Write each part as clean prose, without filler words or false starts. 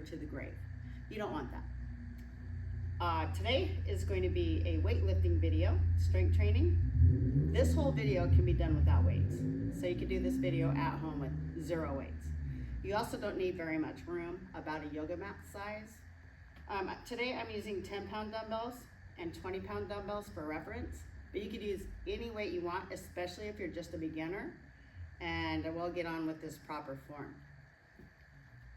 to the grave. You don't want that. Today is going to be a weightlifting video, strength training. This whole video can be done without weights. So you can do this video at home with 0 weights. You also don't need very much room, about a yoga mat size. Today I'm using 10-pound dumbbells and 20-pound dumbbells for reference, but you could use any weight you want, especially if you're just a beginner, and we'll get on with this proper form.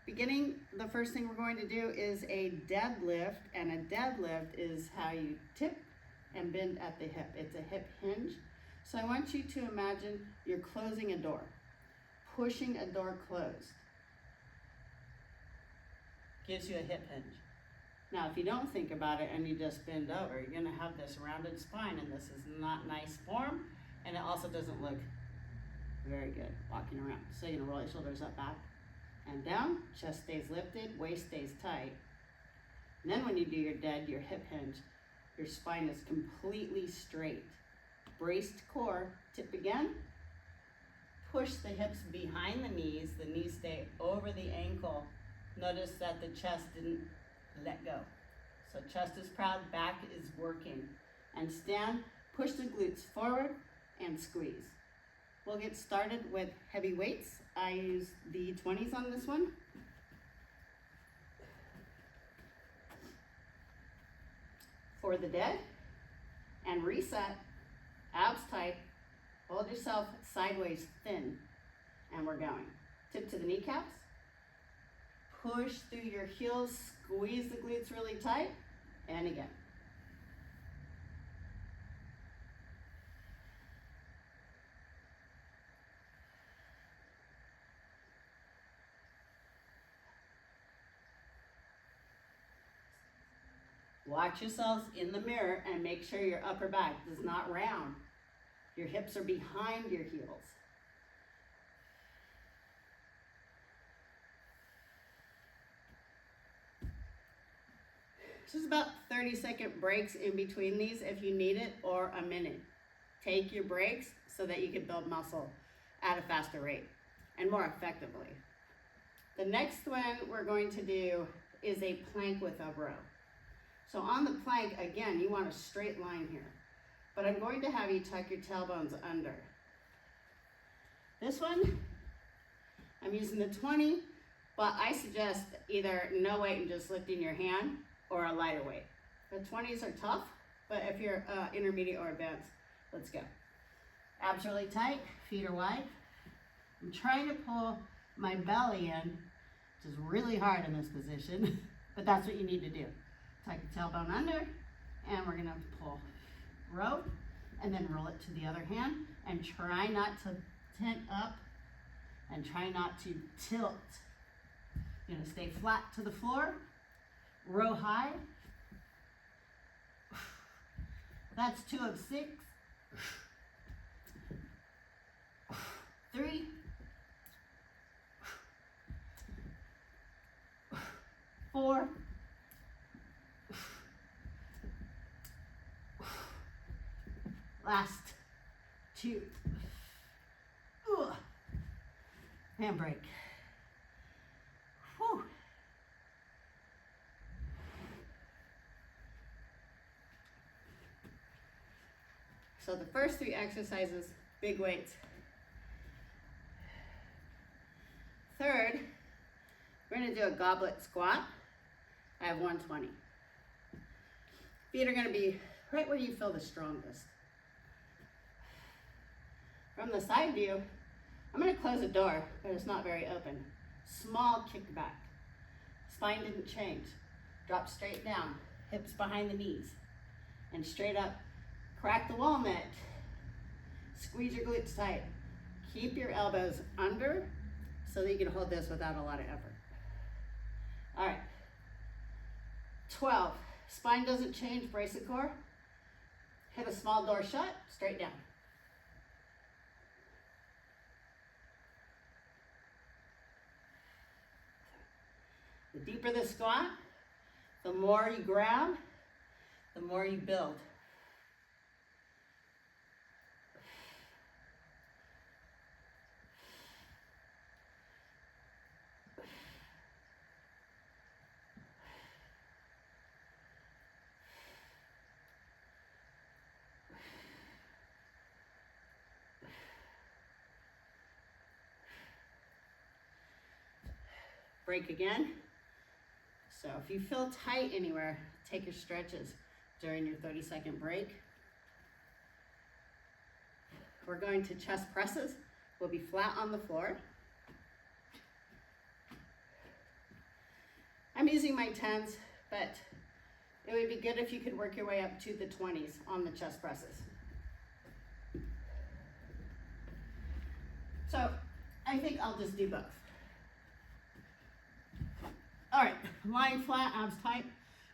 Beginning, the first thing we're going to do is a deadlift, and a deadlift is how you tip and bend at the hip. It's a hip hinge. So I want you to imagine you're closing a door, pushing a door closed. Gives you a hip hinge. Now, if you don't think about it and you just bend over, you're gonna have this rounded spine, and this is not nice form, and it also doesn't look very good walking around. So you're gonna roll your shoulders up, back, and down, chest stays lifted, waist stays tight. And then when you do your hip hinge, your spine is completely straight. Braced core, tip again. Push the hips behind the knees stay over the ankle. Notice that the chest didn't let go. So chest is proud, back is working. And stand, push the glutes forward and squeeze. We'll get started with heavy weights. I use the 20s on this one. For the dead, and reset, abs tight, hold yourself sideways thin, and we're going. Tip to the kneecaps, push through your heels, squeeze the glutes really tight, and again. Watch yourselves in the mirror and make sure your upper back does not round. Your hips are behind your heels. Just about 30-second breaks in between these if you need it, or a minute. Take your breaks so that you can build muscle at a faster rate and more effectively. The next one we're going to do is a plank with a row. So on the plank, again, you want a straight line here, but I'm going to have you tuck your tailbones under. This one, I'm using the 20, but I suggest either no weight and just lifting your hand, or a lighter weight. The 20s are tough, but if you're intermediate or advanced, let's go. Abs really tight, feet are wide. I'm trying to pull my belly in, which is really hard in this position, but that's what you need to do. Tuck your tailbone under, and we're gonna pull, row, and then roll it to the other hand, and try not to tent up, and try not to tilt. You're gonna stay flat to the floor, row high. That's 2 of 6. 3. 4. 2. And break. Whew. So the first 3 exercises, big weights. Third, we're gonna do a goblet squat. I have 120. Feet are gonna be right where you feel the strongest. From the side view, I'm gonna close the door, but it's not very open. Small kickback. Spine didn't change. Drop straight down, hips behind the knees, and straight up. Crack the walnut. Squeeze your glutes tight. Keep your elbows under so that you can hold this without a lot of effort. All right. 12. Spine doesn't change, brace the core. Hit a small door shut, straight down. The deeper the squat, the more you grab, the more you build. Break again. So if you feel tight anywhere, take your stretches during your 30-second break. We're going to chest presses. We'll be flat on the floor. I'm using my 10s, but it would be good if you could work your way up to the 20s on the chest presses. So I think I'll just do both. All right, lying flat, abs tight.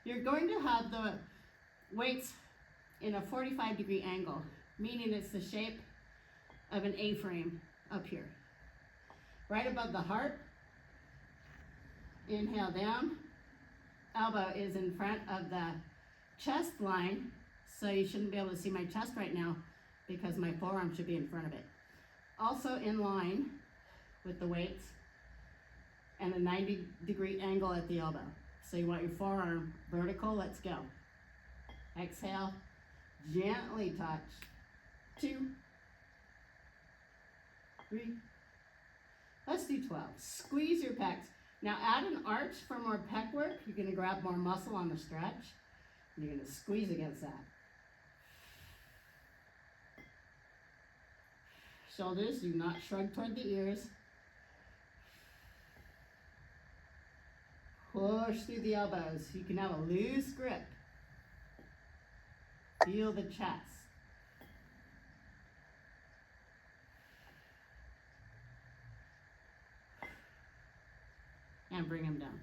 You're going to have the weights in a 45-degree angle, meaning it's the shape of an A-frame up here. Right above the heart. Inhale down. Elbow is in front of the chest line, so you shouldn't be able to see my chest right now because my forearm should be in front of it. Also in line with the weights and a 90-degree angle at the elbow. So you want your forearm vertical. Let's go. Exhale, gently touch. 2, 3. Let's do 12. Squeeze your pecs. Now add an arch for more pec work. You're gonna grab more muscle on the stretch. And you're gonna squeeze against that. Shoulders do not shrug toward the ears. Push through the elbows. You can have a loose grip. Feel the chest. And bring them down.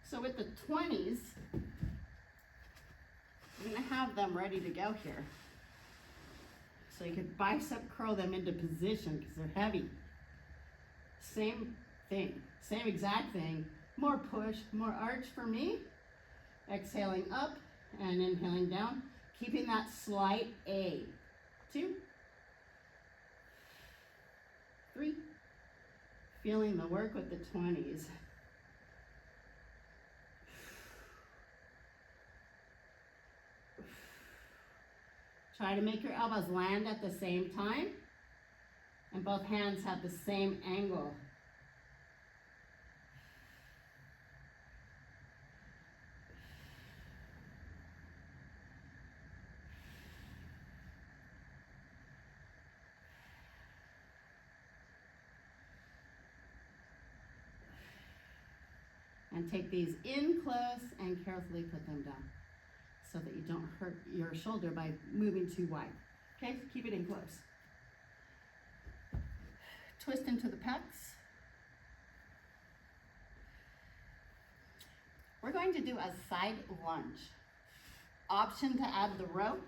So with the 20s, I'm gonna have them ready to go here. So you can bicep curl them into position because they're heavy. Same thing, same exact thing. More push, more arch for me. Exhaling up and inhaling down. Keeping that slight A. 2, 3. Feeling the work with the 20s. Try to make your elbows land at the same time, and both hands have the same angle. And take these in close and carefully put them down, so that you don't hurt your shoulder by moving too wide. Okay, keep it in close. Twist into the pecs. We're going to do a side lunge. Option to add the rope.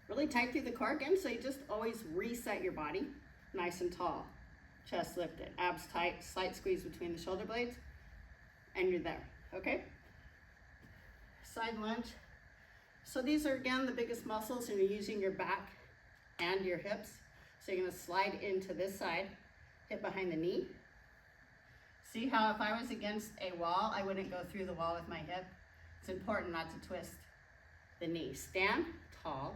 Really tight through the core again, so you just always reset your body. Nice and tall. Chest lifted, abs tight, slight squeeze between the shoulder blades. And you're there, okay? Side lunge. So these are, again, the biggest muscles, and you're using your back and your hips. So you're gonna slide into this side, hip behind the knee. See how if I was against a wall, I wouldn't go through the wall with my hip? It's important not to twist the knee. Stand tall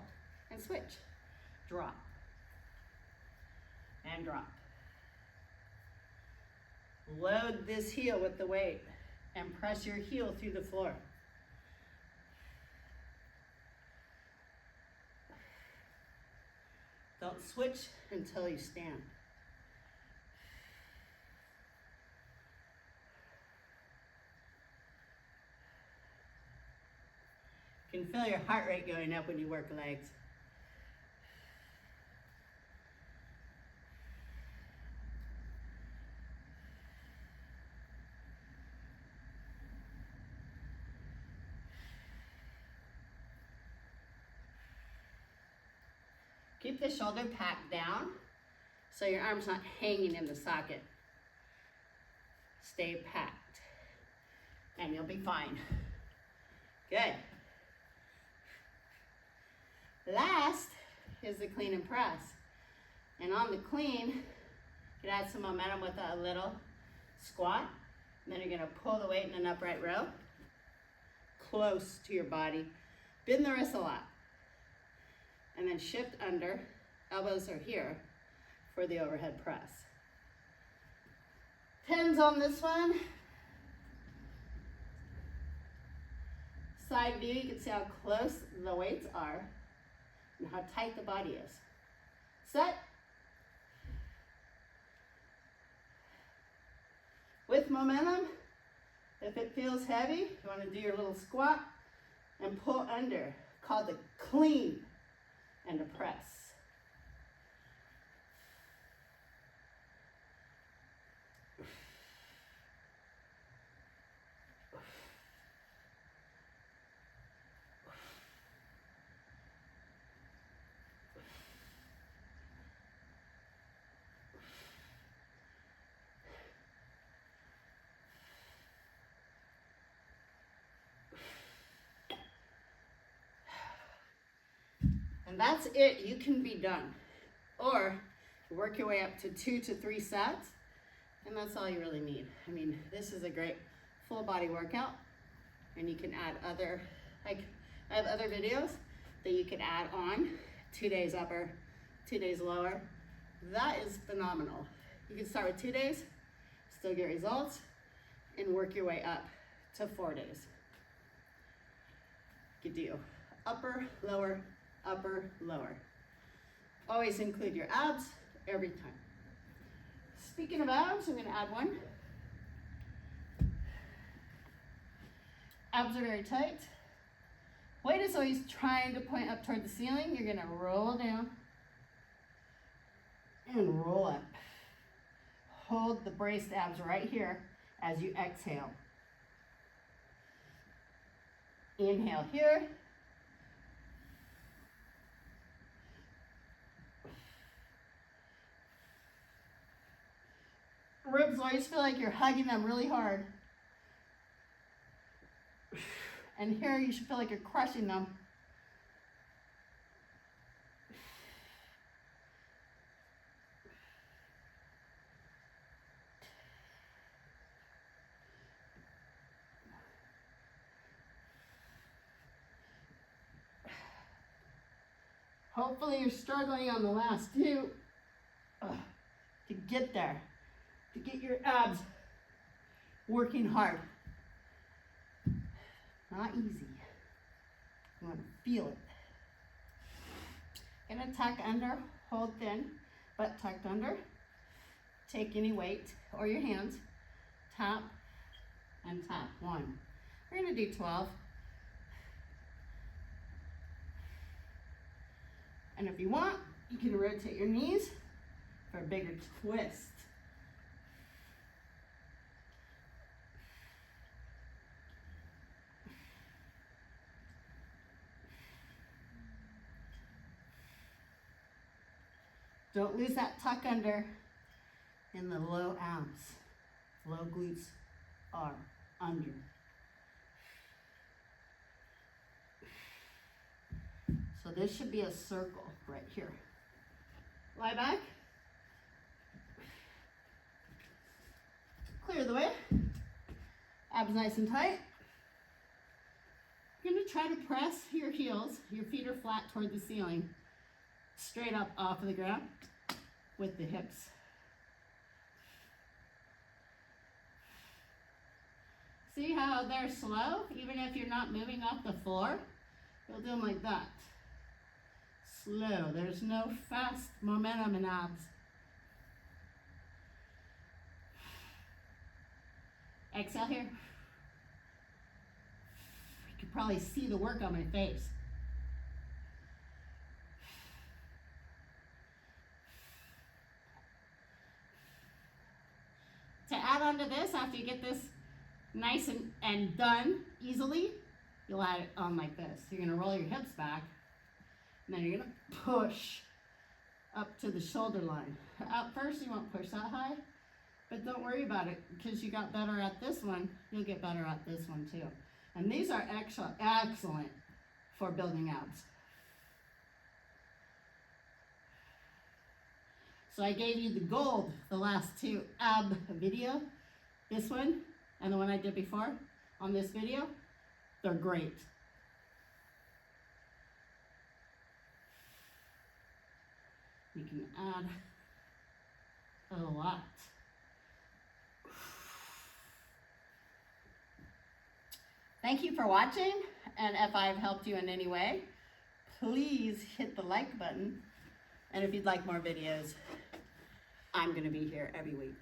and switch. Drop. And drop. Load this heel with the weight and press your heel through the floor. Don't switch until you stand. You can feel your heart rate going up when you work legs. Keep the shoulder packed down so your arm's not hanging in the socket. Stay packed and you'll be fine. Good. Last is the clean and press. And on the clean, you can add some momentum with a little squat. And then you're gonna pull the weight in an upright row, close to your body. Bend the wrists a lot. And then shift under, elbows are here. for the overhead press. 10s on this one. Side view, you can see how close the weights are and how tight the body is. Set. With momentum, if it feels heavy, you want to do your little squat and pull under, called the clean and a press. And that's it, you can be done. Or work your way up to 2 to 3 sets, and that's all you really need. I mean, this is a great full body workout, and you can add other, like I have other videos that you can add on, 2 days upper, 2 days lower. That is phenomenal. You can start with 2 days, still get results, and work your way up to 4 days. You could do upper, lower, upper, lower. Always include your abs every time. Speaking of abs, I'm going to add one. Abs are very tight. Weight is always trying to point up toward the ceiling. You're going to roll down and roll up. Hold the braced abs right here as you exhale. Inhale here. Ribs always feel like you're hugging them really hard. And here you should feel like you're crushing them. Hopefully you're struggling on the last two to get there, to get your abs working hard. Not easy. You want to feel it. Gonna tuck under, hold thin, butt tucked under. Take any weight or your hands, tap and tap. 1. We're gonna do 12. And if you want, you can rotate your knees for a bigger twist. Don't lose that tuck under in the low abs. Low glutes are under. So this should be a circle right here. Lie back. Clear the way. Abs nice and tight. You're gonna try to press your heels. Your feet are flat toward the ceiling. Straight up off of the ground with the hips. See how they're slow? Even if you're not moving off the floor, you'll do them like that. Slow. There's no fast momentum in abs. Exhale here. You can probably see the work on my face. To add on to this, after you get this nice and done easily, you'll add it on like this. You're gonna roll your hips back, and then you're gonna push up to the shoulder line. At first, you won't push that high, but don't worry about it, because you got better at this one, you'll get better at this one too. And these are excellent for building abs. So I gave you the gold, the last two ab video, this one and the one I did before on this video. They're great. You can add a lot. Thank you for watching, and if I've helped you in any way, please hit the like button. And if you'd like more videos, I'm going to be here every week.